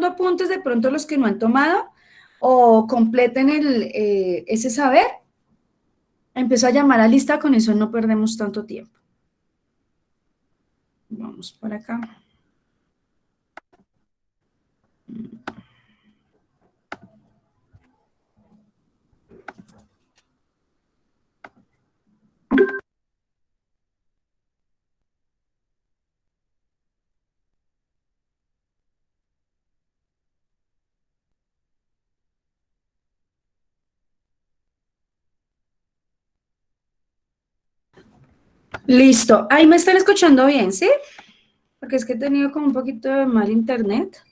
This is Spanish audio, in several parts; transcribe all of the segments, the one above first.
tomando apuntes de pronto los que no han tomado o completen ese saber. Empiezo a llamar a lista, con eso no perdemos tanto tiempo. Vamos por acá. Listo. Ahí me están escuchando bien, ¿sí? Porque es que he tenido como un poquito de mal internet.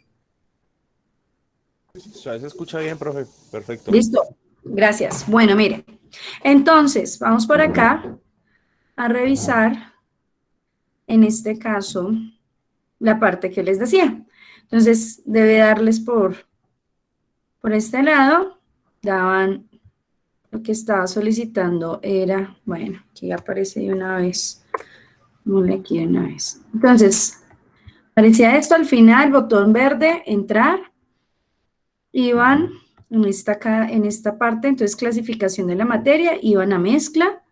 Se escucha bien, profe. Perfecto. Listo. Gracias. Bueno, miren. Entonces, vamos por acá a revisar, en este caso, la parte que les decía. Entonces, debe darles por este lado. Daban, lo que estaba solicitando era, bueno, aquí aparece de una vez. Ponle aquí de una vez. Entonces, aparecía esto al final, botón verde, entrar. Iban en esta parte, entonces clasificación de la materia, iban a mezcla.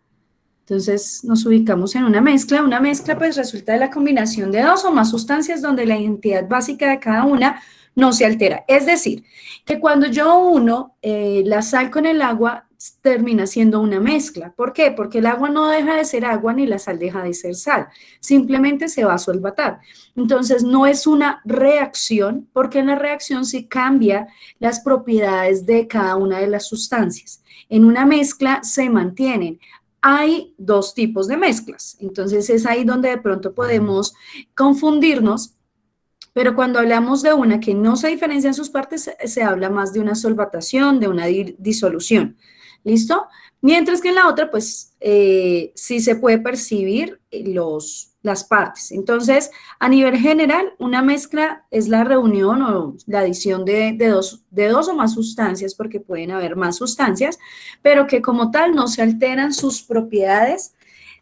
Entonces nos ubicamos en una mezcla. Una mezcla pues resulta de la combinación de dos o más sustancias donde la identidad básica de cada una no se altera. Es decir, que cuando yo uno la sal con el agua, termina siendo una mezcla. ¿Por qué? Porque el agua no deja de ser agua ni la sal deja de ser sal. Simplemente se va a solvatar. Entonces no es una reacción, porque en la reacción sí cambia las propiedades de cada una de las sustancias. En una mezcla se mantienen. Hay dos tipos de mezclas, entonces es ahí donde de pronto podemos confundirnos, pero cuando hablamos de una que no se diferencia en sus partes, se habla más de una solvatación, de una disolución, ¿listo? Mientras que en la otra, pues, sí se puede percibir las partes. Entonces, a nivel general, una mezcla es la reunión o la adición de dos o más sustancias, porque pueden haber más sustancias, pero que como tal no se alteran sus propiedades,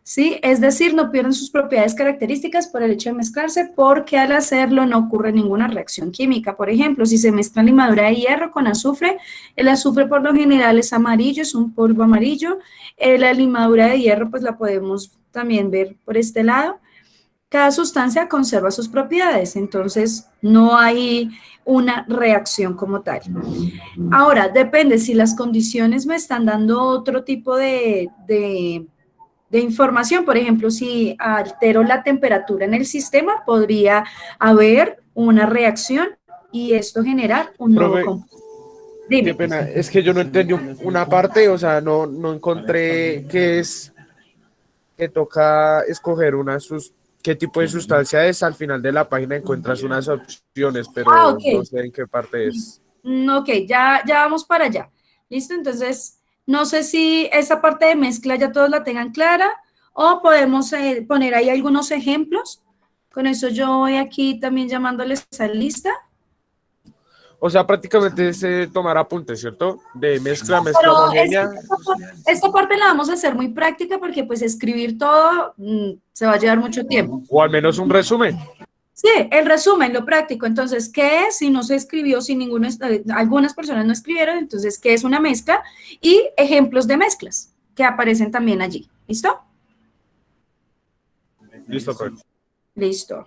¿sí? Es decir, no pierden sus propiedades características por el hecho de mezclarse, porque al hacerlo no ocurre ninguna reacción química. Por ejemplo, si se mezcla limadura de hierro con azufre, el azufre por lo general es amarillo, es un polvo amarillo. La limadura de hierro pues la podemos también ver por este lado. Cada sustancia conserva sus propiedades, entonces no hay una reacción como tal. Ahora, depende si las condiciones me están dando otro tipo de información. Por ejemplo, si altero la temperatura en el sistema, podría haber una reacción y esto generar un nuevo Profe, compuesto. qué Dime. pena. Es que yo no entendí una parte, o sea, no encontré qué es, que toca escoger qué tipo de sustancia es. Al final de la página encuentras unas opciones, pero Ok. no sé en qué parte es. Ok, ya vamos para allá. ¿Listo? Entonces, no sé si esa parte de mezcla ya todos la tengan clara o podemos poner ahí algunos ejemplos. Con eso yo voy aquí también llamándoles a lista. O sea, prácticamente es tomar apuntes, ¿cierto? De mezcla Pero homogénea. esta parte la vamos a hacer muy práctica porque pues escribir todo se va a llevar mucho tiempo. O al menos un resumen. Sí, el resumen, lo práctico. Entonces, ¿qué es? Si no se escribió, si algunas personas no escribieron, entonces, ¿qué es una mezcla? Y ejemplos de mezclas que aparecen también allí. ¿Listo? Listo, profe. Listo.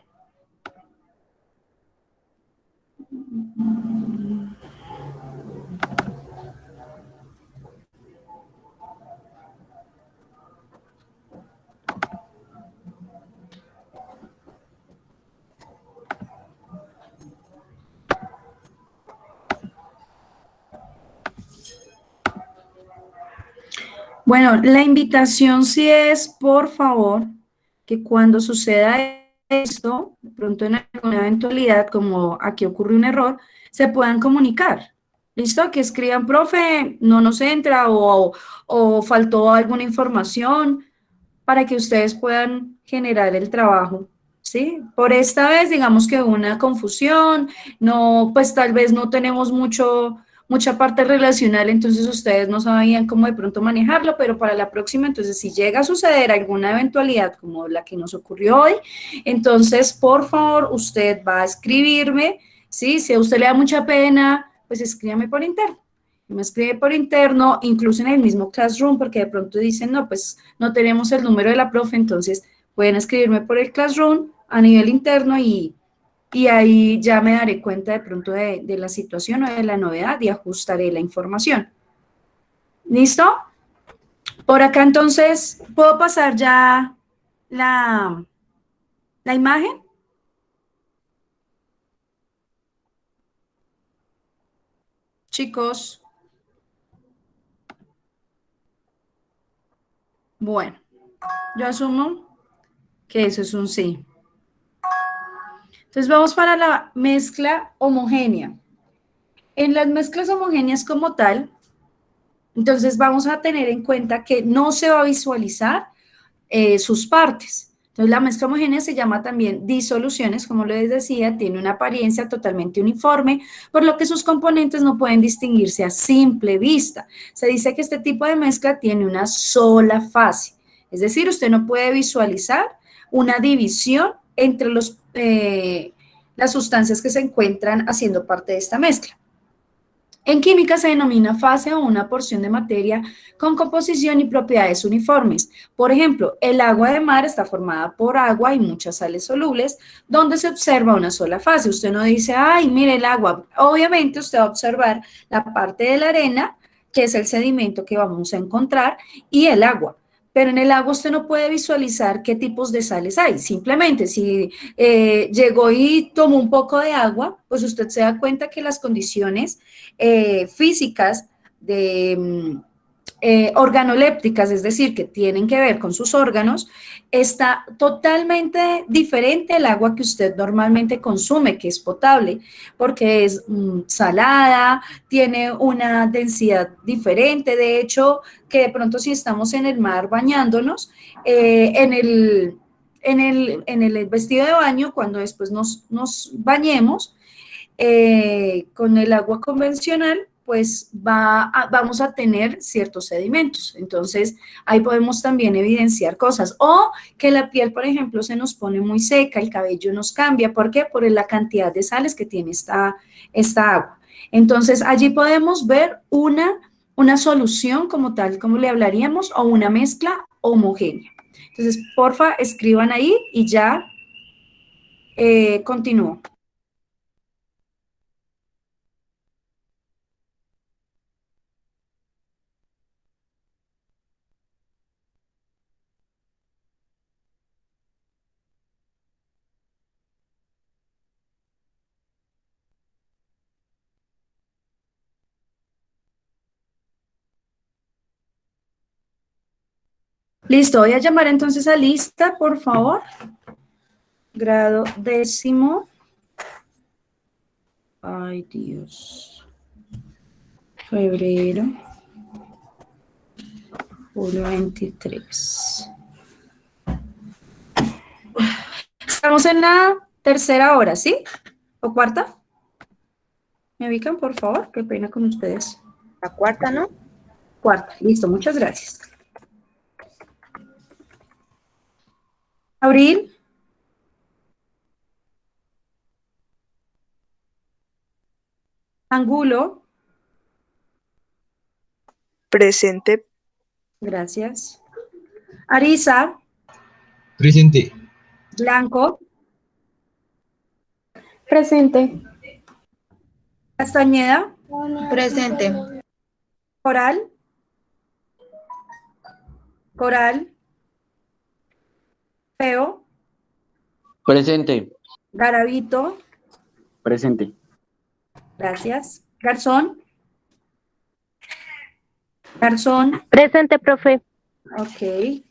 Bueno, la invitación sí es, por favor, que cuando suceda esto, de pronto en alguna eventualidad, como aquí ocurre un error, se puedan comunicar. ¿Listo? Que escriban, profe, no nos entra o faltó alguna información para que ustedes puedan generar el trabajo. ¿Sí? Por esta vez, digamos que hubo una confusión, no, pues tal vez no tenemos mucha parte relacional, entonces ustedes no sabían cómo de pronto manejarlo, pero para la próxima, entonces si llega a suceder alguna eventualidad como la que nos ocurrió hoy, entonces por favor usted va a escribirme, ¿sí? Si a usted le da mucha pena, pues escríbame por interno. Me escribe por interno, incluso en el mismo Classroom, porque de pronto dicen, no, pues no tenemos el número de la profe, entonces pueden escribirme por el Classroom a nivel interno y ahí ya me daré cuenta de pronto de la situación o de la novedad y ajustaré la información. ¿Listo? Por acá entonces, ¿puedo pasar ya la imagen? Chicos. Bueno, yo asumo que eso es un sí. Entonces vamos para la mezcla homogénea. En las mezclas homogéneas como tal, entonces vamos a tener en cuenta que no se va a visualizar sus partes. Entonces la mezcla homogénea se llama también disoluciones, como les decía, tiene una apariencia totalmente uniforme, por lo que sus componentes no pueden distinguirse a simple vista. Se dice que este tipo de mezcla tiene una sola fase, es decir, usted no puede visualizar una división entre las sustancias que se encuentran haciendo parte de esta mezcla. En química se denomina fase o una porción de materia con composición y propiedades uniformes. Por ejemplo, el agua de mar está formada por agua y muchas sales solubles, donde se observa una sola fase. Usted no dice, ay, mire el agua. Obviamente usted va a observar la parte de la arena, que es el sedimento que vamos a encontrar, y el agua. Pero en el agua usted no puede visualizar qué tipos de sales hay. Simplemente si llegó y tomó un poco de agua, pues usted se da cuenta que las condiciones físicas de organolépticas, es decir, que tienen que ver con sus órganos, está totalmente diferente al agua que usted normalmente consume, que es potable, porque es salada, tiene una densidad diferente. De hecho, que de pronto si estamos en el mar bañándonos, en el vestido de baño, cuando después nos bañemos, con el agua convencional, pues vamos a tener ciertos sedimentos. Entonces, ahí podemos también evidenciar cosas. O que la piel, por ejemplo, se nos pone muy seca, el cabello nos cambia. ¿Por qué? Por la cantidad de sales que tiene esta agua. Entonces, allí podemos ver una solución como tal, como le hablaríamos, o una mezcla homogénea. Entonces, porfa, escriban ahí y ya continúo. Listo, voy a llamar entonces a lista, por favor. Grado 10º. Ay, Dios. Febrero. Julio 23. Estamos en la tercera hora, ¿sí? ¿O cuarta? ¿Me ubican, por favor? Qué pena con ustedes. La cuarta, ¿no? Cuarta, listo, muchas gracias. Abril. Angulo. Presente. Gracias. Arisa. Presente. Blanco. Presente. Castañeda. Presente. Coral. Coral. Feo. Presente. Garavito. Presente. Gracias. Garzón. Garzón. Presente, profe. Ok.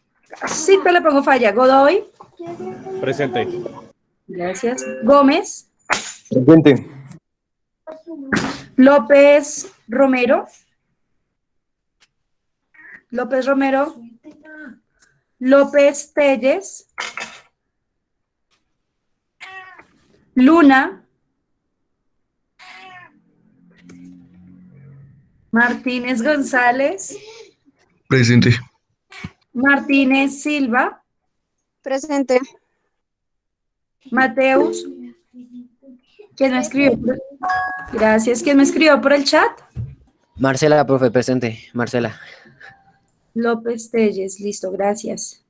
Sí, te le pongo falla. Godoy. Presente. Gracias. Gómez. Presente. López Romero. López Romero. López Telles. Luna. Martínez González. Presente. Martínez Silva. Presente. Mateus. ¿Quién me escribió? Gracias. ¿Quién me escribió por el chat? Marcela, profe, presente. Marcela. López Telles, listo, gracias.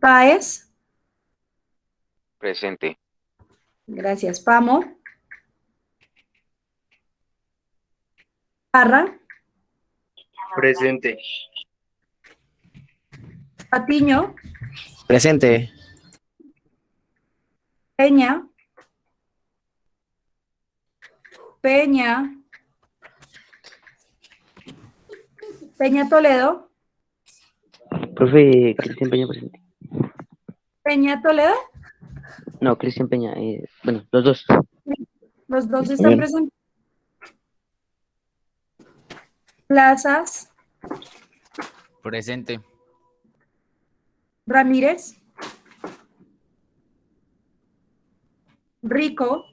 Páez, Presente. gracias. Pamo. Parra, Presente. Patiño, Presente. Peña, Peña, Peña Toledo, Profe, Cristian Peña presente. Peña Toledo, No, Cristian Peña. Bueno, los dos. los dos Está están bien. presentes. Plazas, Presente. Ramírez, Rico,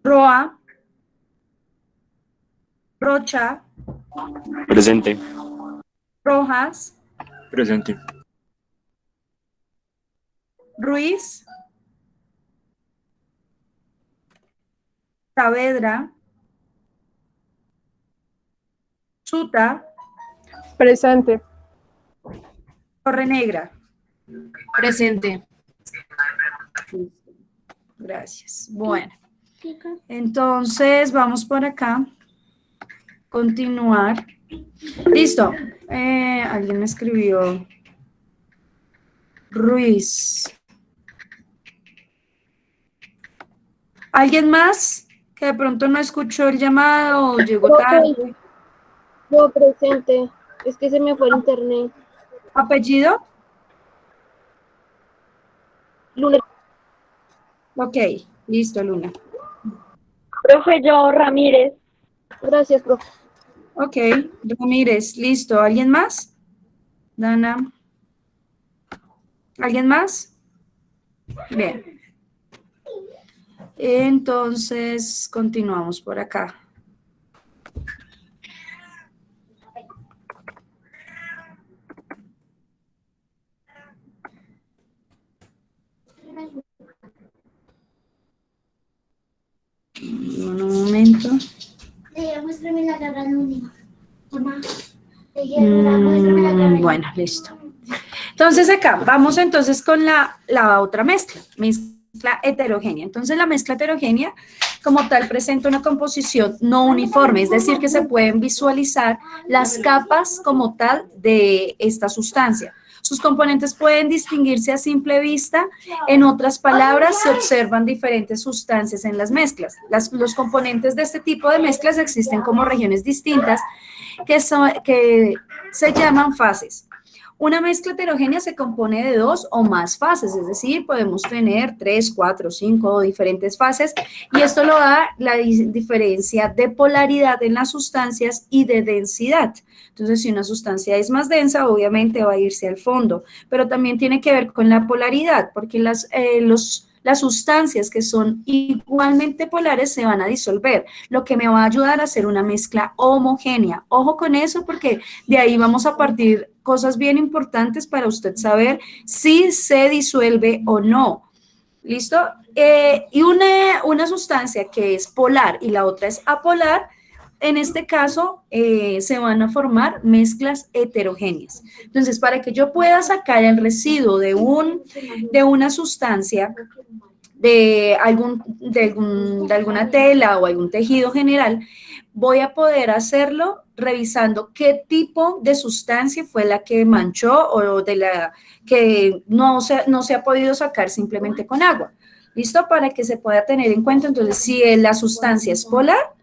Roa, Rocha, Presente. Rojas, Presente. Ruiz, Saavedra, Suta, Presente. Torrenegra. Presente. Gracias. Bueno, entonces vamos por acá. Continuar. Listo. Alguien me escribió. Ruiz. ¿Alguien más que de pronto no escuchó el llamado o llegó tarde? Yo presente. Es que se me fue el internet. ¿Apellido? Luna. Ok, listo, Luna. Profe, yo Ramírez. Gracias, profe. Ok, Ramírez, listo. ¿Alguien más? Dana. ¿Alguien más? Bien. Entonces, continuamos por acá. Un momento. Muéstrame la garra única. Mamá. Bueno, listo. Entonces acá, vamos entonces con la otra mezcla heterogénea. Entonces la mezcla heterogénea como tal presenta una composición no uniforme, es decir, que se pueden visualizar las capas como tal de esta sustancia. Sus componentes pueden distinguirse a simple vista, en otras palabras, se observan diferentes sustancias en las mezclas. Los componentes de este tipo de mezclas existen como regiones distintas que se llaman fases. Una mezcla heterogénea se compone de 2 o más fases, es decir, podemos tener 3, 4, 5 diferentes fases y esto lo da la diferencia de polaridad en las sustancias y de densidad. Entonces, si una sustancia es más densa, obviamente va a irse al fondo, pero también tiene que ver con la polaridad, porque las sustancias que son igualmente polares se van a disolver, lo que me va a ayudar a hacer una mezcla homogénea. Ojo con eso porque de ahí vamos a partir cosas bien importantes para usted saber si se disuelve o no. ¿Listo? Y una sustancia que es polar y la otra es apolar, en este caso se van a formar mezclas heterogéneas. Entonces, para que yo pueda sacar el residuo de una sustancia, de alguna tela o algún tejido general, voy a poder hacerlo revisando qué tipo de sustancia fue la que manchó o de la que no se ha podido sacar simplemente con agua. ¿Listo? Para que se pueda tener en cuenta, entonces, si la sustancia es polar,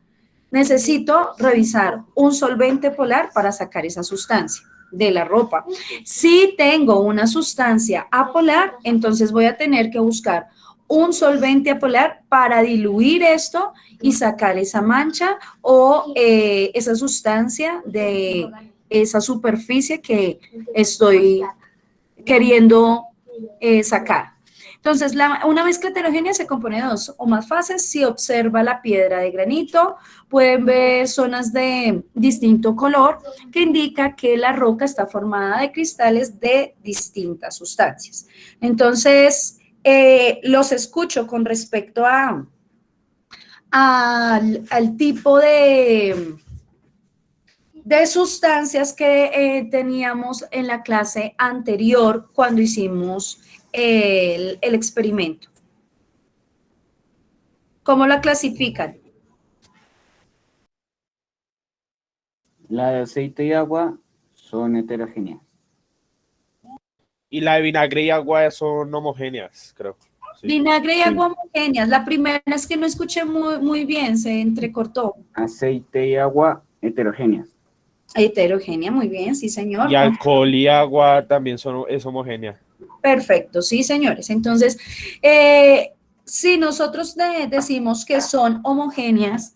necesito revisar un solvente polar para sacar esa sustancia de la ropa. Si tengo una sustancia apolar, entonces voy a tener que buscar un solvente apolar para diluir esto y sacar esa mancha o esa sustancia de esa superficie que estoy queriendo sacar. Entonces, una mezcla heterogénea se compone de 2 o más fases. Si observa la piedra de granito, pueden ver zonas de distinto color que indica que la roca está formada de cristales de distintas sustancias. Entonces, los escucho con respecto al tipo de sustancias que teníamos en la clase anterior cuando hicimos el experimento. ¿Cómo la clasifican? La de aceite y agua son heterogéneas. Y la de vinagre y agua son homogéneas, creo. Sí. Vinagre y agua homogéneas. La primera es que no escuché muy bien, se entrecortó. Aceite y agua heterogéneas. Heterogénea, muy bien, sí, señor. Y alcohol y agua también es homogénea. Perfecto, sí, señores. Entonces, si nosotros decimos que son homogéneas,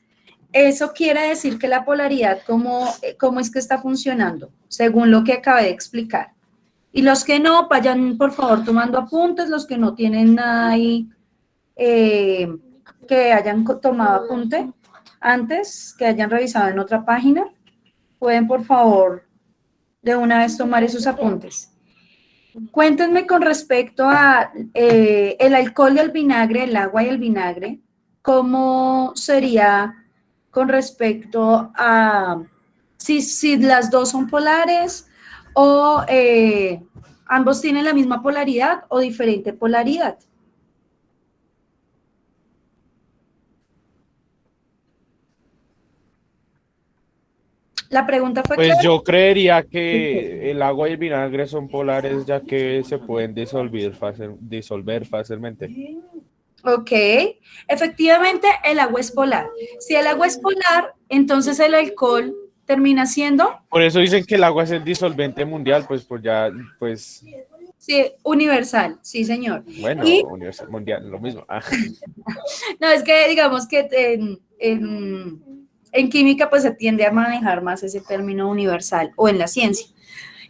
eso quiere decir que la polaridad, ¿cómo es que está funcionando? Según lo que acabé de explicar. Y los que no, vayan por favor tomando apuntes, los que no tienen nada ahí, que hayan tomado apunte antes, que hayan revisado en otra página, pueden por favor de una vez tomar esos apuntes. Cuéntenme con respecto a el alcohol y el vinagre, el agua y el vinagre, ¿cómo sería con respecto a si las dos son polares o ambos tienen la misma polaridad o diferente polaridad? La pregunta fue Pues clara. yo creería que el agua y el vinagre son polares, ya que se pueden disolver fácilmente. Ok, efectivamente el agua es polar. Si el agua es polar, entonces el alcohol termina siendo... Por eso dicen que el agua es el disolvente mundial, pues Sí, universal, sí, señor. bueno, Y, universal, mundial, lo mismo. no, es que digamos que en química pues se tiende a manejar más ese término universal o en la ciencia.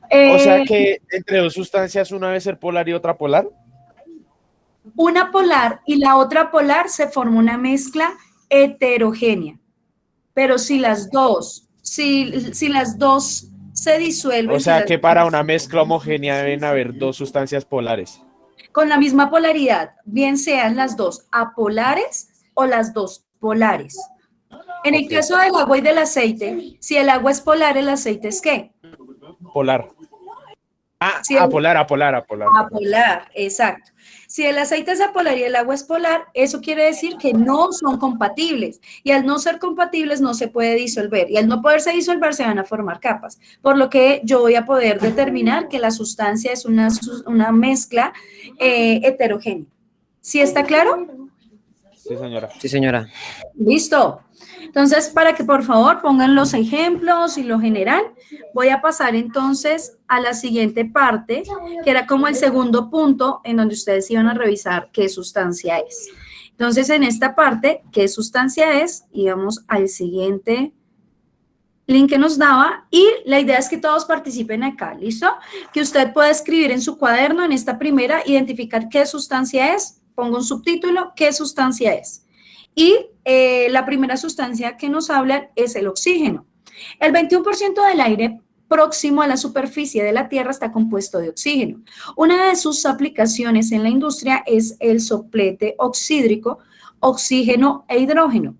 O sea que entre dos sustancias una debe ser polar y otra polar. Una polar y la otra polar se forma una mezcla heterogénea. Pero si las dos se disuelven, O sea que para una mezcla homogénea deben haber dos sustancias polares. con la misma polaridad, bien sean las dos apolares o las dos polares. En el caso del agua y del aceite, si el agua es polar, ¿el aceite es qué? Polar. Si Apolar. Apolar, exacto. Si el aceite es apolar y el agua es polar, eso quiere decir que no son compatibles. Y al no ser compatibles no se puede disolver. Y al no poderse disolver se van a formar capas. Por lo que yo voy a poder determinar que la sustancia es una mezcla heterogénea. ¿Sí está claro? Sí, señora. Sí, señora. Listo. Entonces, para que por favor pongan los ejemplos y lo general, voy a pasar entonces a la siguiente parte, que era como el segundo punto en donde ustedes iban a revisar qué sustancia es. Entonces, en esta parte, qué sustancia es, íbamos al siguiente link que nos daba y la idea es que todos participen acá, ¿listo? Que usted pueda escribir en su cuaderno, en esta primera, identificar qué sustancia es, pongo un subtítulo, qué sustancia es. Y la primera sustancia que nos hablan es el oxígeno. El 21% del aire próximo a la superficie de la Tierra está compuesto de oxígeno. Una de sus aplicaciones en la industria es el soplete oxídrico, oxígeno e hidrógeno.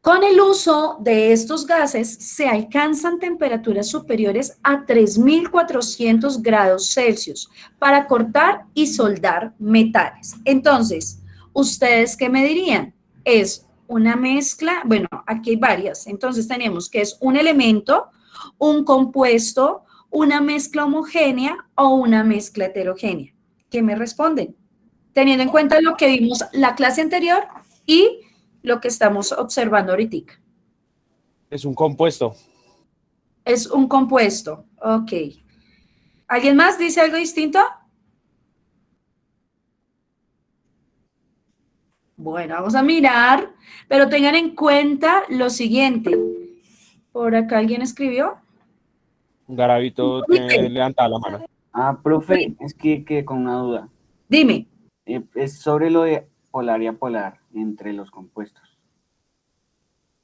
Con el uso de estos gases se alcanzan temperaturas superiores a 3.400 grados Celsius para cortar y soldar metales. Entonces, ¿ustedes qué me dirían? Es una mezcla, bueno, aquí hay varias. Entonces tenemos que es un elemento, un compuesto, una mezcla homogénea o una mezcla heterogénea. ¿Qué me responden? Teniendo en cuenta lo que vimos la clase anterior y lo que estamos observando ahorita. Es un compuesto. Es un compuesto, ok. ¿Alguien más dice algo distinto? Bueno, vamos a mirar, pero tengan en cuenta lo siguiente. Por acá alguien escribió. Garavito levanta la mano. Profe, es que con una duda. Dime. Es sobre lo de polar y apolar entre los compuestos.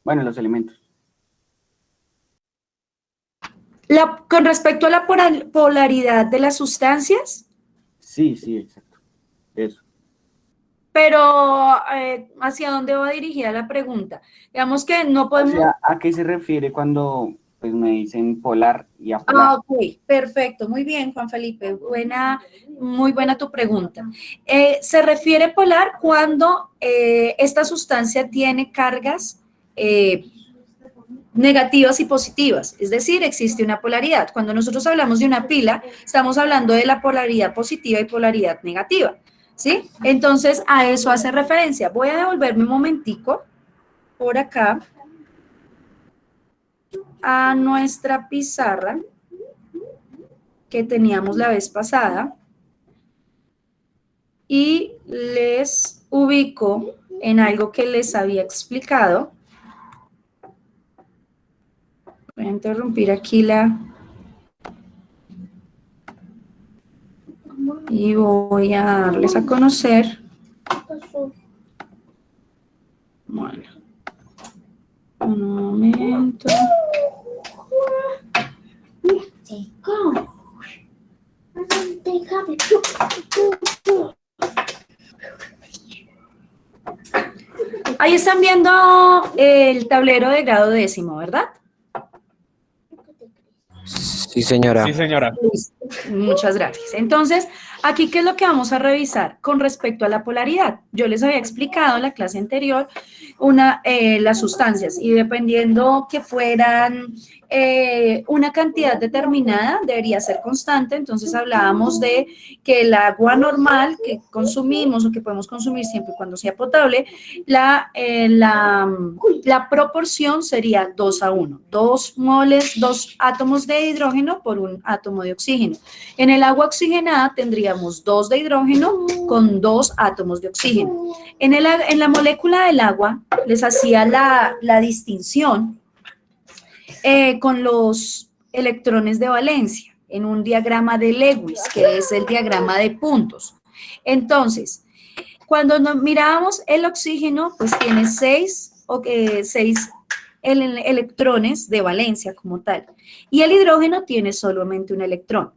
Bueno, los elementos. Con respecto a la polaridad de las sustancias. Sí, exacto. Eso. pero ¿hacia dónde va dirigida la pregunta? Digamos que no O podemos... sea, ¿a qué se refiere cuando pues, me dicen polar y apolar? Ah, ok, perfecto, muy bien, Juan Felipe, muy buena tu pregunta. Se refiere polar cuando esta sustancia tiene cargas negativas y positivas, es decir, existe una polaridad. Cuando nosotros hablamos de una pila, estamos hablando de la polaridad positiva y polaridad negativa, ¿sí? Entonces, a eso hace referencia. Voy a devolverme un momentico por acá a nuestra pizarra que teníamos la vez pasada y les ubico en algo que les había explicado. Voy a interrumpir aquí y voy a darles a conocer. Bueno, un momento. Ahí están viendo el tablero de grado décimo, ¿verdad? Sí, señora. Sí, señora. Muchas gracias. Entonces, aquí, ¿qué es lo que vamos a revisar con respecto a la polaridad? Yo les había explicado en la clase anterior las sustancias y dependiendo que fueran una cantidad determinada, debería ser constante. Entonces, hablábamos de que el agua normal que consumimos o que podemos consumir siempre y cuando sea potable, la proporción sería 2:1, 2 moles, 2 átomos de hidrógeno por 1 átomo de oxígeno. En el agua oxigenada tendríamos 2 de hidrógeno con 2 átomos de oxígeno. En la molécula del agua les hacía la distinción con los electrones de valencia en un diagrama de Lewis, que es el diagrama de puntos. Entonces, cuando mirábamos el oxígeno, pues tiene 6 electrones de valencia como tal, y el hidrógeno tiene solamente un electrón.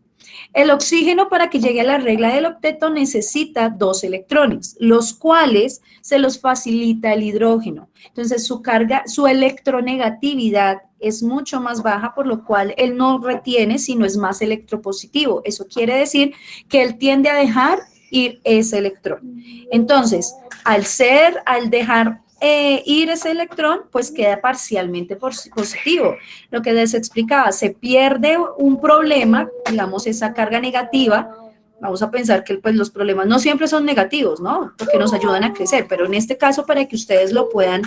El oxígeno, para que llegue a la regla del octeto, necesita 2 electrones, los cuales se los facilita el hidrógeno. Entonces, su electronegatividad es mucho más baja, por lo cual él no retiene, sino es más electropositivo. Eso quiere decir que él tiende a dejar ir ese electrón. Entonces, al dejar ir ese electrón, pues queda parcialmente positivo. Lo que les explicaba, se pierde un problema, digamos, esa carga negativa. Vamos a pensar que pues, los problemas no siempre son negativos, ¿no? Porque nos ayudan a crecer, pero en este caso, para que ustedes lo puedan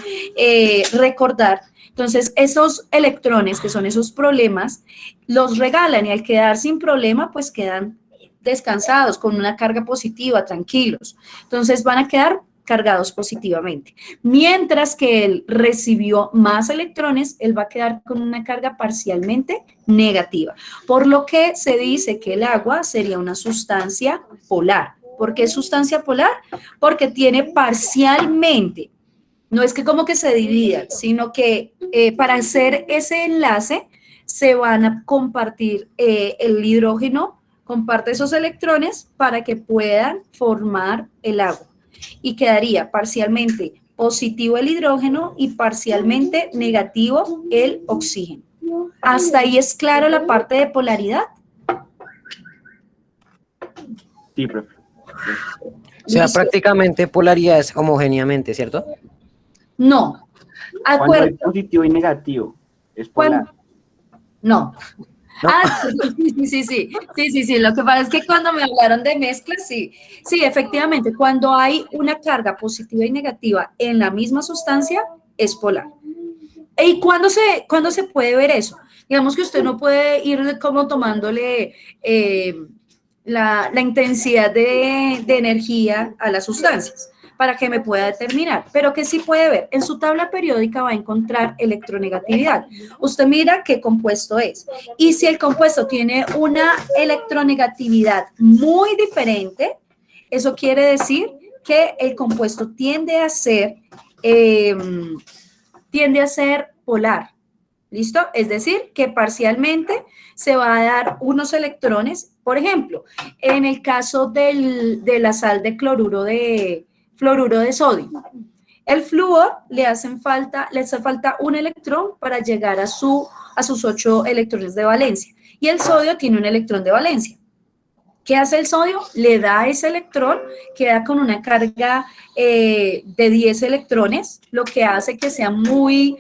recordar, entonces esos electrones, que son esos problemas, los regalan y al quedar sin problema, pues quedan descansados, con una carga positiva, tranquilos. Entonces van a quedar cargados positivamente. Mientras que él recibió más electrones, él va a quedar con una carga parcialmente negativa. Por lo que se dice que el agua sería una sustancia polar. ¿Por qué sustancia polar? Porque tiene parcialmente, no es que como que se divida, sino que para hacer ese enlace se van a compartir el hidrógeno, comparte esos electrones para que puedan formar el agua. Y quedaría parcialmente positivo el hidrógeno y parcialmente negativo el oxígeno. ¿Hasta ahí es claro la parte de polaridad? Sí, profe. O sea, Listo. prácticamente polaridad es homogéneamente, ¿cierto? No. Cuando Acuerdo. es positivo y negativo, es polar. No. No. Ah, sí. Lo que pasa es que cuando me hablaron de mezclas, sí, efectivamente, cuando hay una carga positiva y negativa en la misma sustancia, es polar. ¿Y cuándo se puede ver eso? Digamos que usted no puede ir como tomándole la intensidad de energía a las sustancias para que me pueda determinar, pero que sí puede ver. En su tabla periódica va a encontrar electronegatividad. Usted mira qué compuesto es. Y si el compuesto tiene una electronegatividad muy diferente, eso quiere decir que el compuesto tiende a ser polar. ¿Listo? Es decir, que parcialmente se va a dar unos electrones. Por ejemplo, en el caso de la sal de cloruro de fluoruro de sodio. El flúor le hace falta un electrón para llegar a sus 8 electrones de valencia. Y el sodio tiene un electrón de valencia. ¿Qué hace el sodio? Le da ese electrón, queda con una carga de 10 electrones, lo que hace que sea muy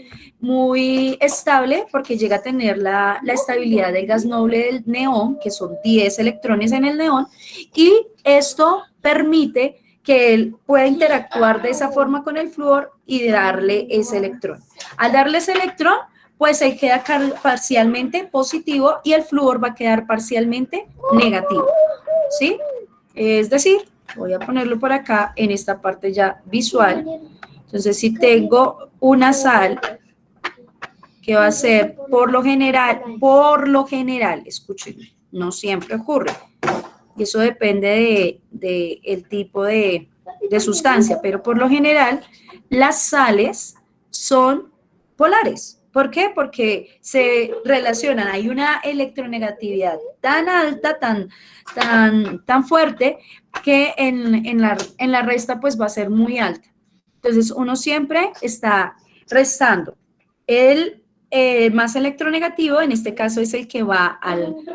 estable porque llega a tener la estabilidad del gas noble del neón, que son 10 electrones en el neón, y esto permite que él pueda interactuar de esa forma con el flúor y darle ese electrón. Al darle ese electrón, pues él queda parcialmente positivo y el flúor va a quedar parcialmente negativo, ¿sí? Es decir, voy a ponerlo por acá en esta parte ya visual. Entonces, si tengo una sal que va a ser por lo general, escuchen, no siempre ocurre, y eso depende del tipo de sustancia, pero por lo general las sales son polares. ¿Por qué? Porque se relacionan, hay una electronegatividad tan alta, tan fuerte, que en la resta pues va a ser muy alta. Entonces uno siempre está restando el más electronegativo, en este caso es el que va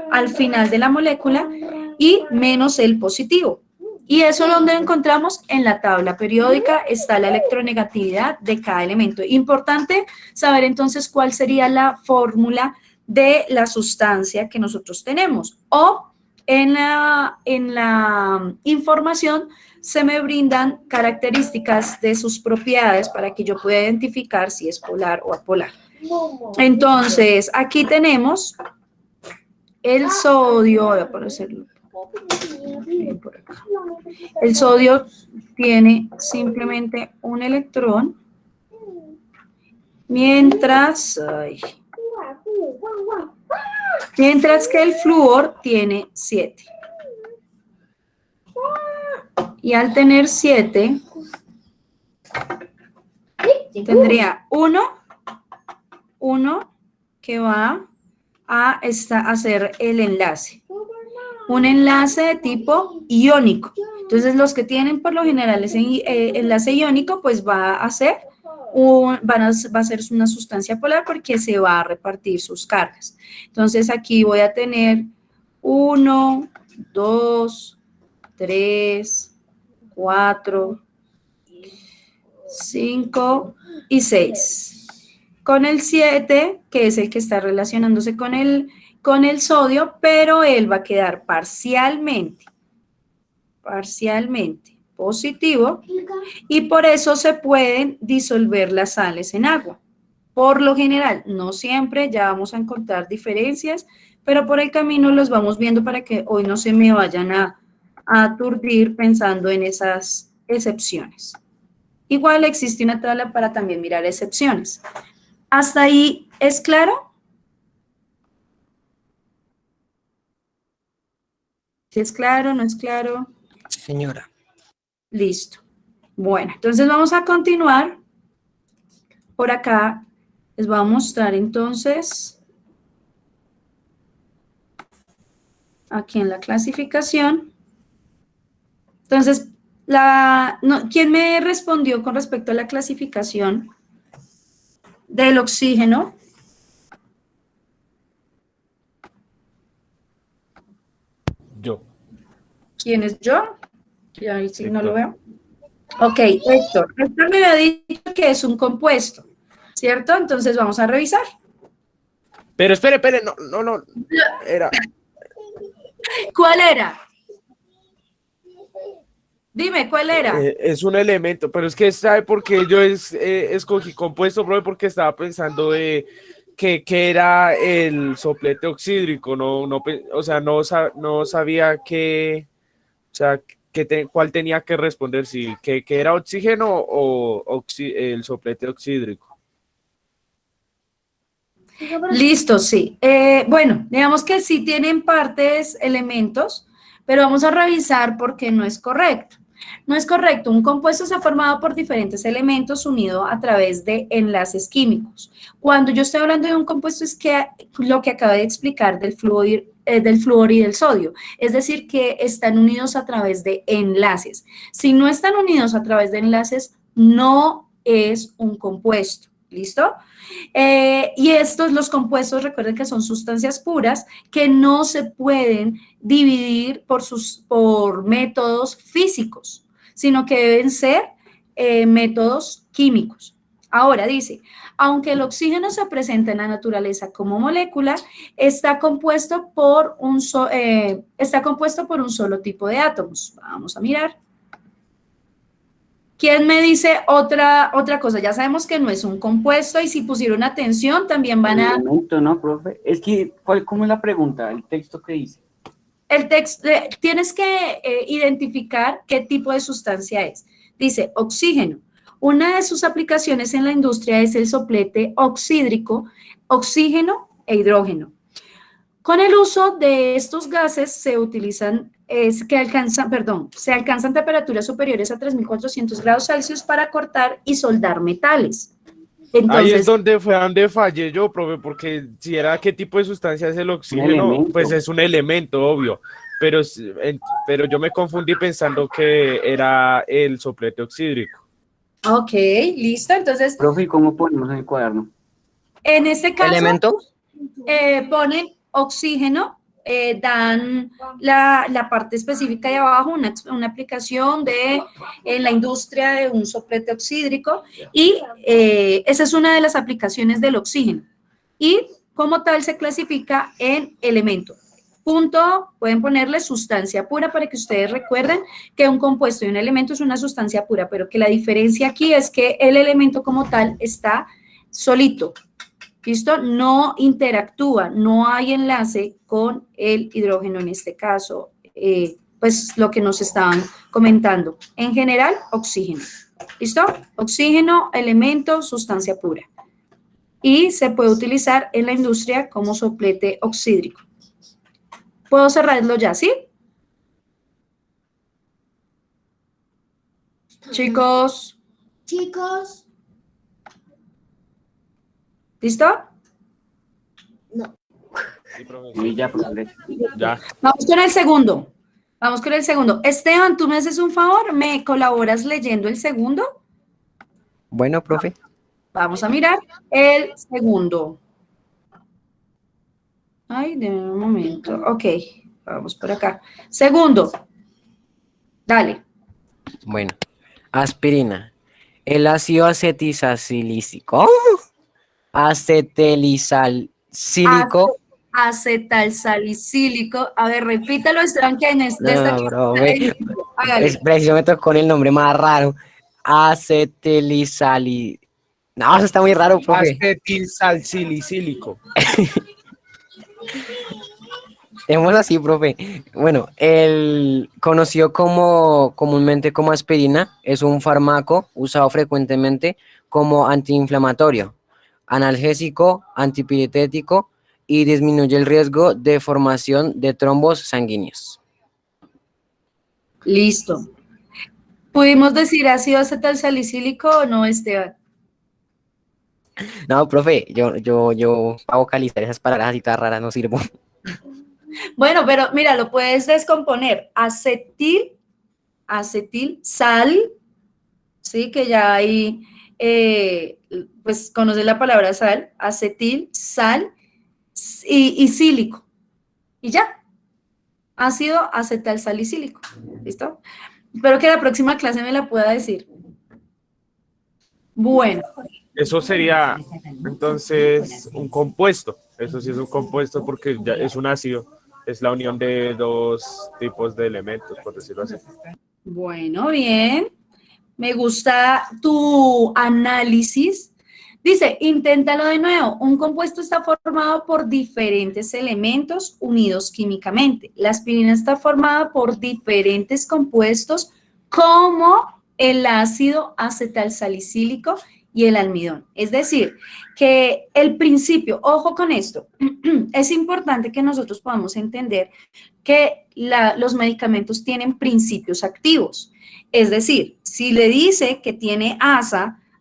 al final de la molécula, y menos el positivo. Y eso donde lo encontramos en la tabla periódica, está la electronegatividad de cada elemento. Importante saber entonces cuál sería la fórmula de la sustancia que nosotros tenemos. O en la información se me brindan características de sus propiedades para que yo pueda identificar si es polar o apolar. Entonces, aquí tenemos el sodio, voy a ponerlo por acá. El sodio tiene simplemente un electrón, mientras que el flúor tiene 7. Y al tener 7, tendría uno que va a hacer el enlace. Un enlace de tipo iónico. Entonces, los que tienen por lo general ese enlace iónico, pues va a ser una sustancia polar porque se va a repartir sus cargas. Entonces, aquí voy a tener 1, 2, 3, 4, 5 y 6. Con el 7, que es el que está relacionándose con el sodio, pero él va a quedar parcialmente positivo, y por eso se pueden disolver las sales en agua. Por lo general, no siempre, ya vamos a encontrar diferencias, pero por el camino los vamos viendo para que hoy no se me vayan a aturdir pensando en esas excepciones. Igual existe una tabla para también mirar excepciones. ¿Hasta ahí es claro? ¿Sí es claro? ¿No es claro? Señora. Listo. Bueno, entonces vamos a continuar. Por acá les voy a mostrar entonces, aquí en la clasificación. Entonces, ¿quién me respondió con respecto a la clasificación del oxígeno? Yo. ¿Quién es yo? Ya ahí sí no lo veo. Ok, Héctor. Héctor me había dicho que es un compuesto, ¿cierto? Entonces vamos a revisar. Pero espere, no. Era. ¿Cuál era? Dime, ¿cuál era? Es un elemento, pero es que ¿sabe por qué yo escogí compuesto, bro? Porque estaba pensando que era el soplete oxídrico, o sea, no sabía cuál tenía que responder, si que era oxígeno o el soplete oxídrico. Listo, sí. Bueno, digamos que sí tienen partes, elementos, pero vamos a revisar por qué no es correcto. No es correcto. Un compuesto está formado por diferentes elementos unidos a través de enlaces químicos. Cuando yo estoy hablando de un compuesto es que lo que acabo de explicar del fluido del flúor y del sodio. Es decir, que están unidos a través de enlaces. Si no están unidos a través de enlaces, no es un compuesto. ¿Listo? Y estos, los compuestos, recuerden que son sustancias puras que no se pueden dividir por métodos físicos, sino que deben ser métodos químicos. Ahora dice, aunque el oxígeno se presenta en la naturaleza como molécula, está compuesto por un solo tipo de átomos. Vamos a mirar. ¿Quién me dice otra cosa? Ya sabemos que no es un compuesto y si pusieron atención también van a... Elemento, ¿no, profe? Es que, ¿cómo es la pregunta? ¿El texto qué dice? El texto, tienes que identificar qué tipo de sustancia es. Dice oxígeno. Una de sus aplicaciones en la industria es el soplete oxídrico, oxígeno e hidrógeno. Con el uso de estos gases se alcanzan temperaturas superiores a 3.400 grados Celsius para cortar y soldar metales. Entonces, ahí es donde fallé yo, profe, porque si era qué tipo de sustancia es el oxígeno, pues es un elemento, obvio, pero yo me confundí pensando que era el soplete oxídrico. Ok, listo, entonces... Profe, ¿y cómo ponemos en el cuaderno? En este caso... ¿Elemento? Ponen oxígeno, dan la parte específica de abajo, una aplicación en la industria de un soplete oxídrico y esa es una de las aplicaciones del oxígeno y como tal se clasifica en elemento. Punto, pueden ponerle sustancia pura para que ustedes recuerden que un compuesto y un elemento es una sustancia pura, pero que la diferencia aquí es que el elemento como tal está solito. ¿Listo? No interactúa, no hay enlace con el hidrógeno en este caso, pues lo que nos estaban comentando. En general, oxígeno. ¿Listo? Oxígeno, elemento, sustancia pura. Y se puede utilizar en la industria como soplete oxídrico. ¿Puedo cerrarlo ya, sí? Chicos. Chicos, ¿Listo? Sí, ya, profe. Ya. Vamos con el segundo. Vamos con el segundo. Esteban, ¿tú me haces un favor? ¿Me colaboras leyendo el segundo? Bueno, profe. Vamos a mirar el segundo. Ay, de un momento. Ok, vamos por acá. Segundo. Dale. Bueno, aspirina. El ácido acetilsalicílico. Acetilsalicílico. Acetalsalicílico. A ver, repítalo, Esteban, que en esta No, profe. Hágale. Es preciso, me tocó el nombre más raro. Acetilsali. No, eso está muy raro, profe. Acetilsalicílico. Dejemos así, profe. Bueno, el conocido comúnmente como aspirina es un fármaco usado frecuentemente como antiinflamatorio, analgésico, antipirético y disminuye el riesgo de formación de trombos sanguíneos. Listo. ¿Pudimos decir ácido acetalsalicílico o no, Esteban? No, profe, yo para vocalizar esas palabras así tan raras no sirvo. Bueno, pero mira, lo puedes descomponer. Acetil, sal, ¿sí? Que ya ahí, pues, conoces la palabra sal, acetil, sal y sílico. Y ya. Ácido acetalsalicílico. ¿Listo? Espero que la próxima clase me la pueda decir. Bueno. Eso sería, entonces, un compuesto. Eso sí es un compuesto porque ya es un ácido. Es la unión de dos tipos de elementos, por decirlo así. Bueno, bien. Me gusta tu análisis. Dice, inténtalo de nuevo. Un compuesto está formado por diferentes elementos unidos químicamente. La aspirina está formada por diferentes compuestos como el ácido acetalsalicílico y el almidón. Es decir, que el principio, ojo con esto, es importante que nosotros podamos entender que los medicamentos tienen principios activos. Es decir, si le dice que tiene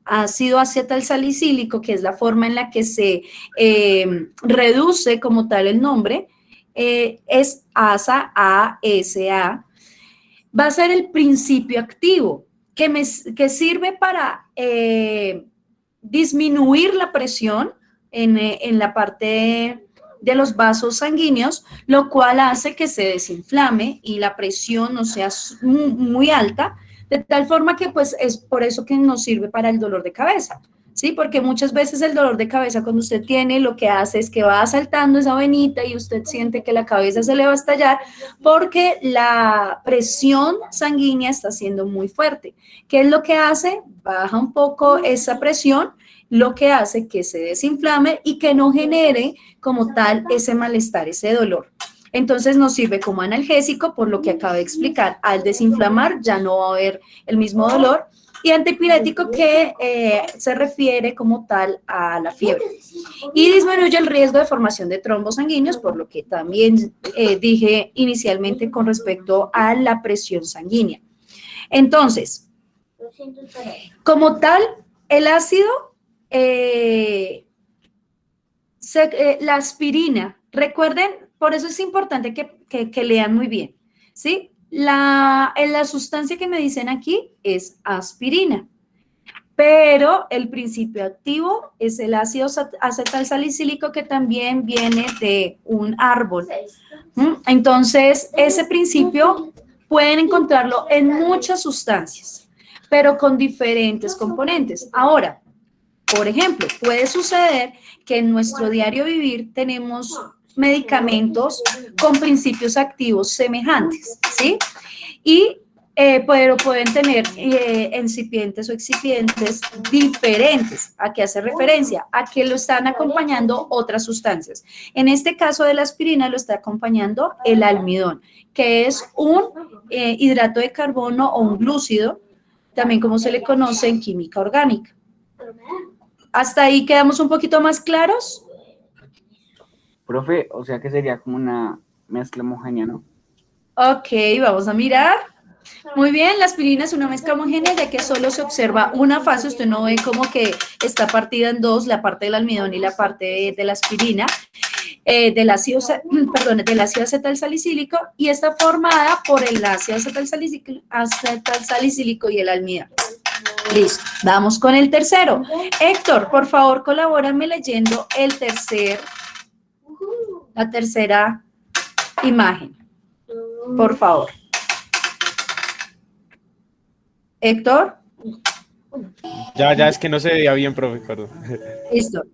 ácido acetalsalicílico, que es la forma en la que se reduce como tal el nombre, es ASA, ASA, va a ser el principio activo que sirve para disminuir la presión en la parte de los vasos sanguíneos, lo cual hace que se desinflame y la presión no sea muy alta, de tal forma que pues es por eso que nos sirve para el dolor de cabeza. ¿Sí? Porque muchas veces el dolor de cabeza cuando usted tiene, lo que hace es que va saltando esa venita y usted siente que la cabeza se le va a estallar porque la presión sanguínea está siendo muy fuerte. ¿Qué es lo que hace? Baja un poco esa presión, lo que hace que se desinflame y que no genere como tal ese malestar, ese dolor. Entonces nos sirve como analgésico, por lo que acabo de explicar. Al desinflamar ya no va a haber el mismo dolor, y antipirético que se refiere como tal a la fiebre. Y disminuye el riesgo de formación de trombos sanguíneos, por lo que también dije inicialmente con respecto a la presión sanguínea. Entonces, como tal, el ácido, la aspirina, recuerden, por eso es importante que lean muy bien, ¿sí? La sustancia que me dicen aquí es aspirina, pero el principio activo es el ácido acetalsalicílico, que también viene de un árbol. Entonces, ese principio pueden encontrarlo en muchas sustancias, pero con diferentes componentes. Ahora, por ejemplo, puede suceder que en nuestro diario vivir tenemos medicamentos con principios activos semejantes, ¿sí? Y pero pueden tener incipientes o excipientes diferentes. ¿A qué hace referencia? A que lo están acompañando otras sustancias. En este caso de la aspirina lo está acompañando el almidón, que es un hidrato de carbono o un glúcido, también como se le conoce en química orgánica. ¿Hasta ahí quedamos un poquito más claros? Profe, o sea que sería como una mezcla homogénea, ¿no? Ok, vamos a mirar. Muy bien, la aspirina es una mezcla homogénea, ya que solo se observa una fase. Usted no ve como que está partida en dos, la parte del almidón y la parte de la aspirina, del ácido, del ácido acetalsalicílico, y está formada por el ácido acetalsalicílico y el almidón. Listo, vamos con el tercero. Héctor, por favor, colabórame leyendo la tercera imagen, por favor. Héctor. Ya es que no se veía bien, profe, perdón. Listo.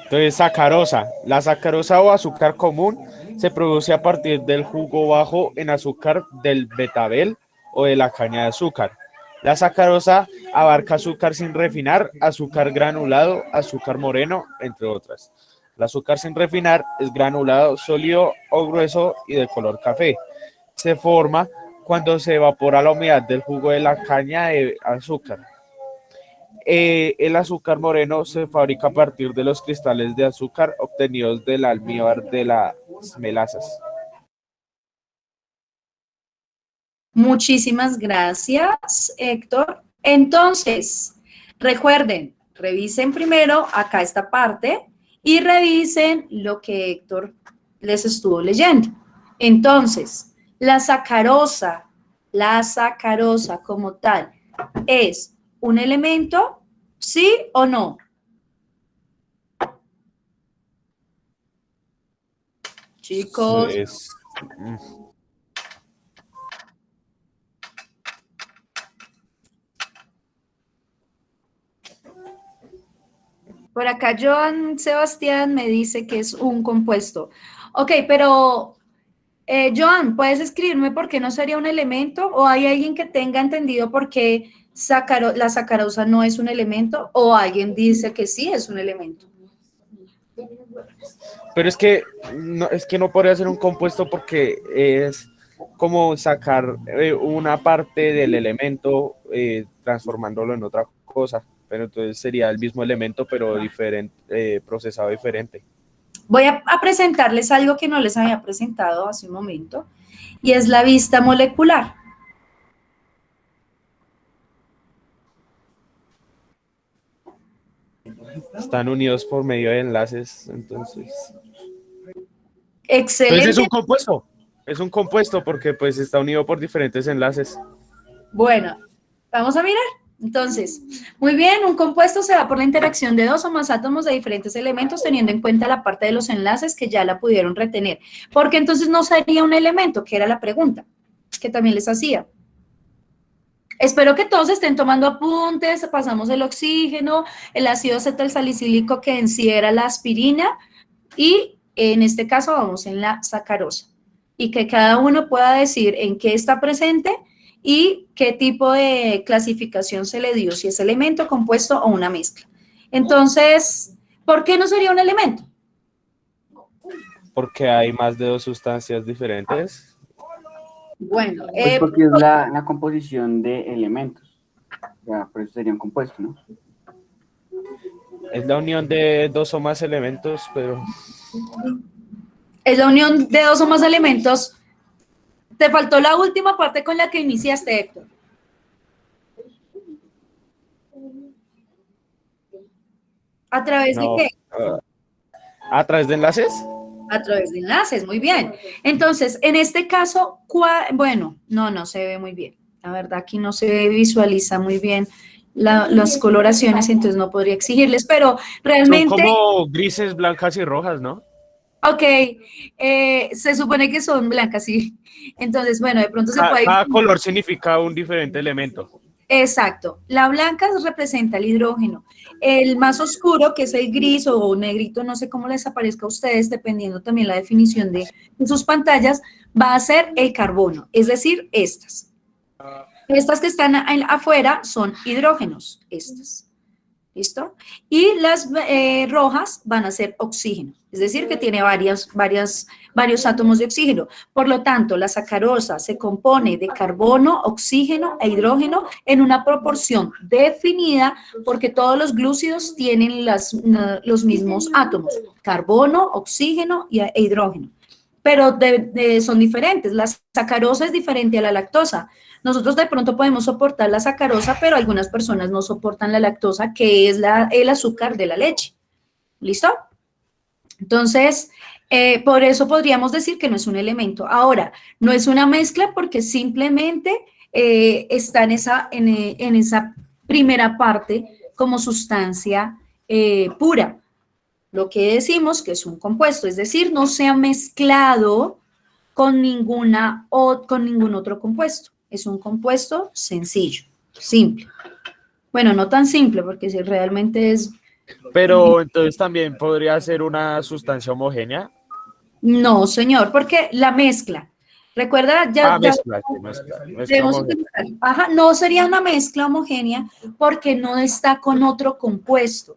Entonces, sacarosa. La sacarosa o azúcar común se produce a partir del jugo bajo en azúcar del betabel o de la caña de azúcar. La sacarosa abarca azúcar sin refinar, azúcar granulado, azúcar moreno, entre otras. El azúcar sin refinar es granulado, sólido o grueso y de color café. Se forma cuando se evapora la humedad del jugo de la caña de azúcar. El azúcar moreno se fabrica a partir de los cristales de azúcar obtenidos del almíbar de las melazas. Muchísimas gracias, Héctor. Entonces, recuerden, revisen primero acá esta parte y revisen lo que Héctor les estuvo leyendo. Entonces, la sacarosa como tal, ¿es un elemento? ¿Sí o no? Chicos. Por acá Joan Sebastián me dice que es un compuesto. Ok, pero Joan, ¿puedes escribirme por qué no sería un elemento? ¿O hay alguien que tenga entendido por qué la sacarosa no es un elemento? ¿O alguien dice que sí es un elemento? Pero es que no podría ser un compuesto porque es como sacar una parte del elemento transformándolo en otra cosa. Pero entonces sería el mismo elemento, pero diferente, procesado diferente. Voy a presentarles algo que no les había presentado hace un momento, y es la vista molecular. Están unidos por medio de enlaces, entonces. Entonces es Excelente. un compuesto. Es un compuesto porque pues está unido por diferentes enlaces. Bueno, vamos a mirar. Entonces, muy bien, un compuesto se da por la interacción de dos o más átomos de diferentes elementos teniendo en cuenta la parte de los enlaces que ya la pudieron retener. Porque entonces no sería un elemento, que era la pregunta que también les hacía. Espero que todos estén tomando apuntes, pasamos el oxígeno, el ácido acetilsalicílico que en sí era la aspirina y en este caso vamos en la sacarosa. Y que cada uno pueda decir en qué está presente y qué tipo de clasificación se le dio, si es elemento, compuesto o una mezcla. Entonces, ¿por qué no sería un elemento? Porque hay más de 2 sustancias diferentes. Bueno, Pues porque es la composición de elementos. Ya, por eso sería un compuesto, ¿no? Es la unión de 2 o más elementos, pero es la unión de dos o más elementos. Te faltó la última parte con la que iniciaste, Héctor. ¿A través de no. qué? ¿A través de enlaces? A través de enlaces, muy bien. Entonces, en este caso, bueno, no se ve muy bien. La verdad, aquí no se visualiza muy bien las coloraciones, entonces no podría exigirles, pero Son realmente, como grises, blancas y rojas, ¿no? ok, se supone que son blancas, sí. Entonces, bueno, de pronto se puede... Cada color significa un diferente elemento. Exacto. La blanca representa el hidrógeno. El más oscuro, que es el gris o negrito, no sé cómo les aparezca a ustedes, dependiendo también la definición de sus pantallas, va a ser el carbono, es decir, estas. Estas que están afuera son hidrógenos, estas. ¿Listo? Y las rojas van a ser oxígeno, es decir, que tiene varios átomos de oxígeno. Por lo tanto, la sacarosa se compone de carbono, oxígeno e hidrógeno en una proporción definida porque todos los glúcidos tienen los mismos átomos, carbono, oxígeno e hidrógeno. Pero son diferentes. La sacarosa es diferente a la lactosa. Nosotros de pronto podemos soportar la sacarosa, pero algunas personas no soportan la lactosa, que es el azúcar de la leche. ¿Listo? Entonces, por eso podríamos decir que no es un elemento. Ahora, no es una mezcla porque simplemente está en esa primera parte como sustancia pura. Lo que decimos que es un compuesto, es decir, no se ha mezclado con ningún otro compuesto. Es un compuesto sencillo, simple. Bueno, no tan simple, porque si realmente es... Pero entonces también podría ser una sustancia homogénea. No, señor, porque la mezcla. Recuerda, Mezcla debemos homogénea. utilizar. Ajá, no sería una mezcla homogénea porque no está con otro compuesto.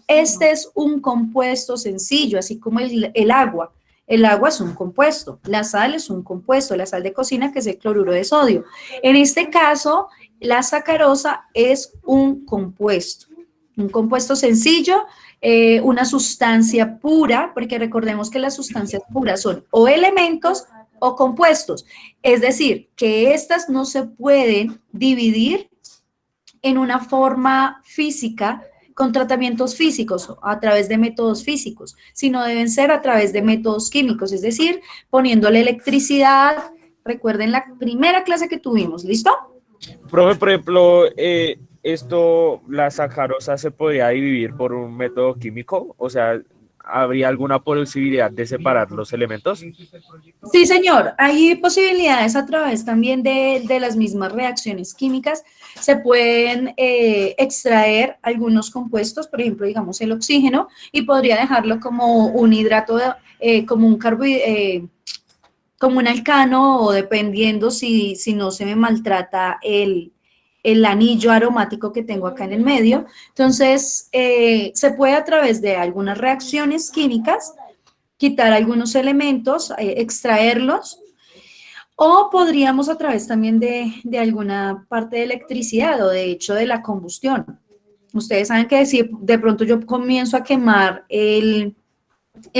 Este es un compuesto sencillo, así como el agua. El agua es un compuesto, la sal es un compuesto, la sal de cocina que es el cloruro de sodio. En este caso, la sacarosa es un compuesto sencillo, una sustancia pura, porque recordemos que las sustancias puras son o elementos o compuestos. Es decir, que estas no se pueden dividir en una forma física con tratamientos físicos o a través de métodos físicos, sino deben ser a través de métodos químicos, es decir, poniéndole electricidad. Recuerden la primera clase que tuvimos, ¿listo? Profe, por ejemplo, la sacarosa se podría dividir por un método químico, o sea, ¿habría alguna posibilidad de separar los elementos? Sí, señor. Hay posibilidades a través también de las mismas reacciones químicas. Se pueden extraer algunos compuestos, por ejemplo, digamos el oxígeno, y podría dejarlo como un hidrato, como un alcano, o dependiendo si no se me maltrata el anillo aromático que tengo acá en el medio. Entonces, se puede a través de algunas reacciones químicas quitar algunos elementos, extraerlos, o podríamos a través también de alguna parte de electricidad o de hecho de la combustión. Ustedes saben que si de pronto yo comienzo a quemar el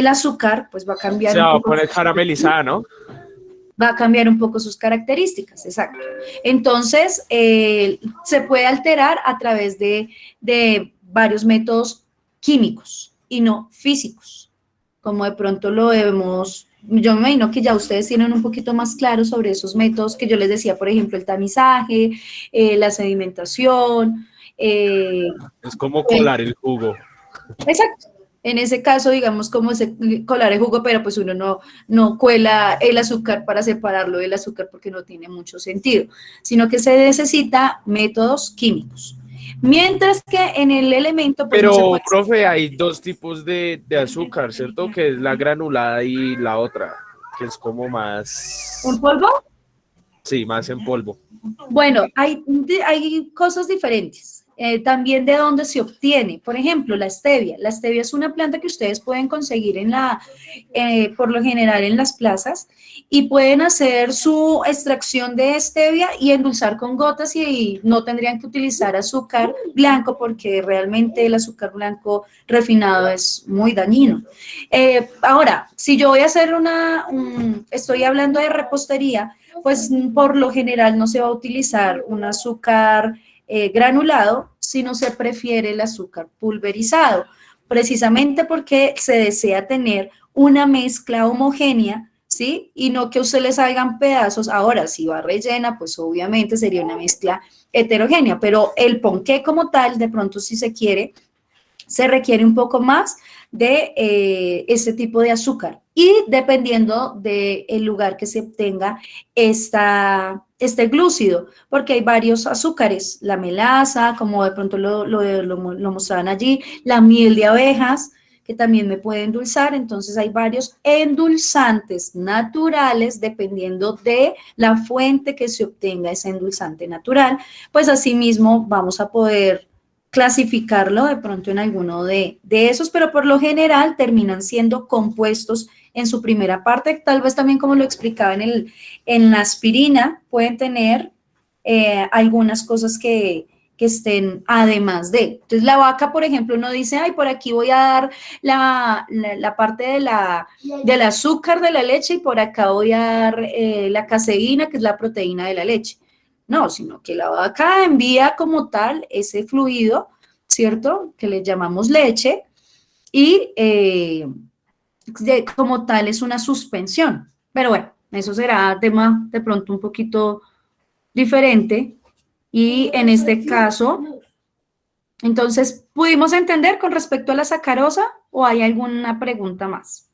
azúcar, pues va a cambiar Se un va a poco. poner caramelizada, ¿no? Va a cambiar un poco sus características, exacto. Entonces, se puede alterar a través de varios métodos químicos y no físicos, como de pronto lo hemos yo me imagino que ya ustedes tienen un poquito más claro sobre esos métodos que yo les decía, por ejemplo, el tamizaje, la sedimentación. Es como colar el jugo. Exacto. En ese caso, digamos, como ese colar el jugo, pero pues uno no cuela el azúcar para separarlo del azúcar porque no tiene mucho sentido, sino que se necesita métodos químicos. Mientras que en el elemento, pues no se Pero, puede. profe, hay dos tipos de azúcar, ¿cierto? Que es la granulada y la otra, que es como más, ¿En polvo? sí, más en polvo. Bueno, hay cosas diferentes. También de dónde se obtiene. Por ejemplo, la stevia. La stevia es una planta que ustedes pueden conseguir por lo general en las plazas y pueden hacer su extracción de stevia y endulzar con gotas y no tendrían que utilizar azúcar blanco porque realmente el azúcar blanco refinado es muy dañino. Ahora, si yo voy a hacer estoy hablando de repostería, pues por lo general no se va a utilizar un azúcar granulado, sino se prefiere el azúcar pulverizado, precisamente porque se desea tener una mezcla homogénea, ¿sí? Y no que a usted le salgan pedazos. Ahora, si va rellena, pues obviamente sería una mezcla heterogénea, pero el ponqué como tal, de pronto si se quiere, se requiere un poco más de este tipo de azúcar y dependiendo del lugar que se obtenga este glúcido, porque hay varios azúcares, la melaza, como de pronto lo mostraban allí, la miel de abejas, que también me puede endulzar, entonces hay varios endulzantes naturales dependiendo de la fuente que se obtenga ese endulzante natural, pues asimismo vamos a poder clasificarlo de pronto en alguno de esos, pero por lo general terminan siendo compuestos en su primera parte, tal vez también como lo explicaba en la aspirina, pueden tener algunas cosas que estén además de. Entonces la vaca, por ejemplo, no dice, ay, por aquí voy a dar la parte del azúcar de la leche y por acá voy a dar la caseína, que es la proteína de la leche. No, sino que la vaca envía como tal ese fluido, ¿cierto? Que le llamamos leche y como tal es una suspensión. Pero bueno, eso será tema de pronto un poquito diferente y en este caso, entonces, ¿pudimos entender con respecto a la sacarosa o hay alguna pregunta más?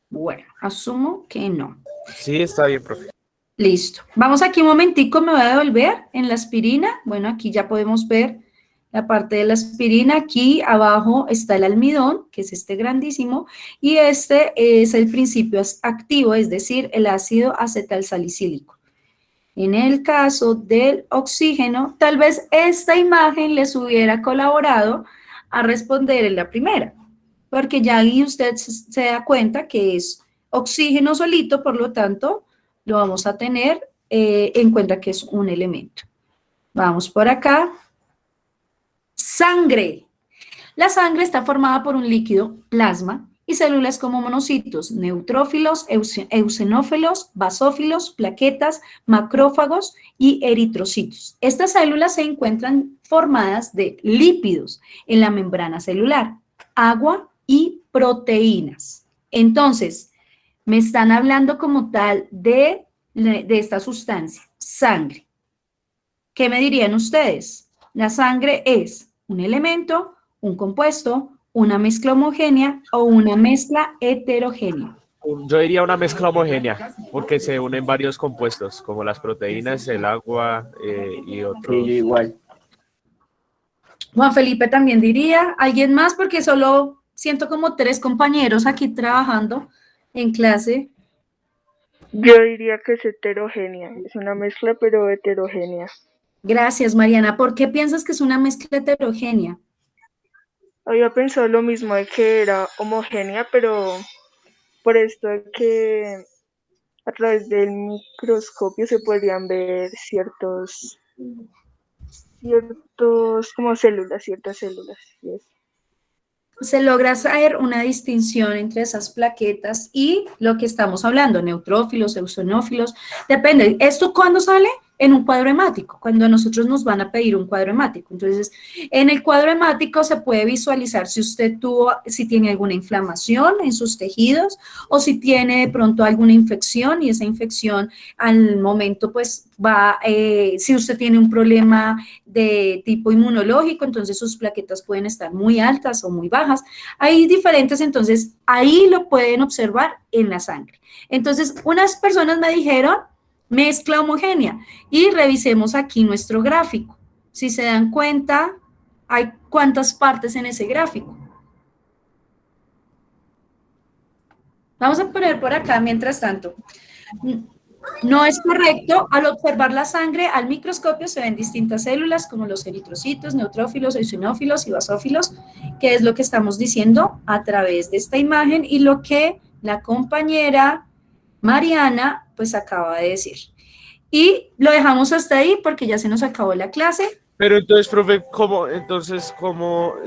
Bueno, asumo que no. Sí, está bien, profe. Listo. Vamos aquí un momentico, me voy a devolver en la aspirina. Bueno, aquí ya podemos ver la parte de la aspirina. Aquí abajo está el almidón, que es este grandísimo, y este es el principio activo, es decir, el ácido acetalsalicílico. En el caso del oxígeno, tal vez esta imagen les hubiera colaborado a responder en la primera, porque ya ahí usted se da cuenta que es oxígeno solito, por lo tanto, lo vamos a tener en cuenta que es un elemento. Vamos por acá. Sangre. La sangre está formada por un líquido, plasma, y células como monocitos, neutrófilos, eosinófilos, basófilos, plaquetas, macrófagos y eritrocitos. Estas células se encuentran formadas de lípidos en la membrana celular, agua y proteínas. Entonces, me están hablando como tal de esta sustancia, sangre. ¿Qué me dirían ustedes? La sangre es un elemento, un compuesto, una mezcla homogénea o una mezcla heterogénea. Yo diría una mezcla homogénea, porque se unen varios compuestos, como las proteínas, el agua y otros. Sí, yo igual. Juan Felipe también diría, ¿alguien más? Porque solo siento como 3 compañeros aquí trabajando en clase. Yo diría que es heterogénea, es una mezcla pero heterogénea. Gracias, Mariana. ¿Por qué piensas que es una mezcla heterogénea? Había pensado lo mismo de que era homogénea, pero por esto de que a través del microscopio se podrían ver ciertos como ciertas células. Yes. Se logra hacer una distinción entre esas plaquetas y lo que estamos hablando, neutrófilos, eosinófilos, depende. ¿Esto cuándo sale? en un cuadro hemático, cuando a nosotros nos van a pedir un cuadro hemático. Entonces, en el cuadro hemático se puede visualizar si tiene alguna inflamación en sus tejidos o si tiene de pronto alguna infección y esa infección al momento pues si usted tiene un problema de tipo inmunológico, entonces sus plaquetas pueden estar muy altas o muy bajas. Hay diferentes, entonces ahí lo pueden observar en la sangre. Entonces, unas personas me dijeron mezcla homogénea y revisemos aquí nuestro gráfico. Si se dan cuenta, hay cuántas partes en ese gráfico. Vamos a poner por acá, mientras tanto. No es correcto, al observar la sangre al microscopio se ven distintas células como los eritrocitos, neutrófilos, eosinófilos y basófilos, que es lo que estamos diciendo a través de esta imagen y lo que la compañera Mariana pues acaba de decir. Y lo dejamos hasta ahí porque ya se nos acabó la clase. Pero entonces, profe, ¿cómo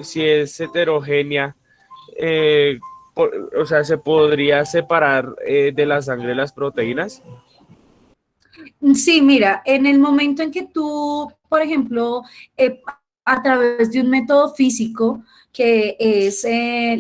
si es heterogénea, o sea, se podría separar de la sangre las proteínas? Sí, mira, en el momento en que tú, por ejemplo, a través de un método físico que es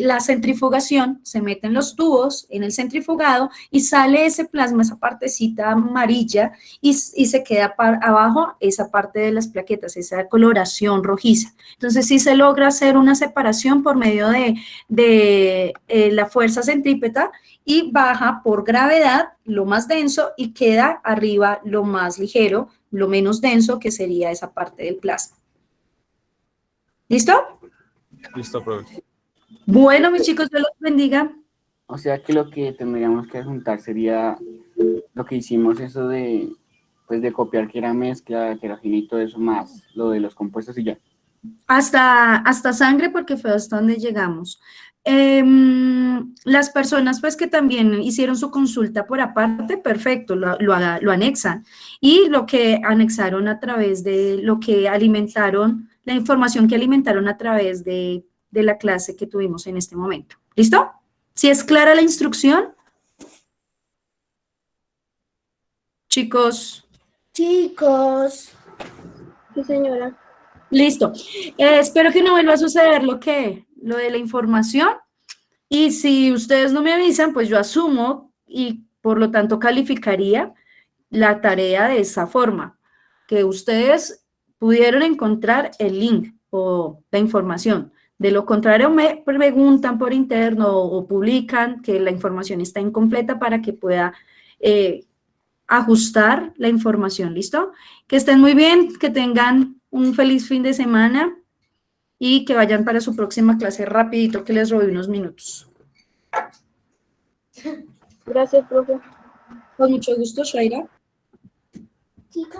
la centrifugación, se meten los tubos en el centrifugado y sale ese plasma, esa partecita amarilla y se queda abajo esa parte de las plaquetas, esa coloración rojiza. Entonces sí se logra hacer una separación por medio de la fuerza centrípeta y baja por gravedad lo más denso y queda arriba lo más ligero, lo menos denso, que sería esa parte del plasma. ¿Listo? Listo, profe. Bueno, mis chicos, Dios los bendiga. O sea que lo que tendríamos que juntar sería lo que hicimos, eso de, pues de copiar que era mezcla, que era finito, eso más lo de los compuestos y ya. Hasta sangre, porque fue hasta donde llegamos. Las personas pues que también hicieron su consulta por aparte, perfecto, lo anexan. Y lo que anexaron a través de lo que alimentaron, la información que alimentaron a través de la clase que tuvimos en este momento. ¿Listo? ¿Sí es clara la instrucción? Chicos. Chicos. Sí, señora. Listo. Espero que no vuelva a suceder lo de la información. Y si ustedes no me avisan, pues yo asumo y por lo tanto calificaría la tarea de esa forma, que ustedes pudieron encontrar el link o la información. De lo contrario, me preguntan por interno o publican que la información está incompleta para que pueda ajustar la información. ¿Listo? Que estén muy bien, que tengan un feliz fin de semana y que vayan para su próxima clase rapidito, que les robé unos minutos. Gracias, profe. Con mucho gusto, Shaira. Chica.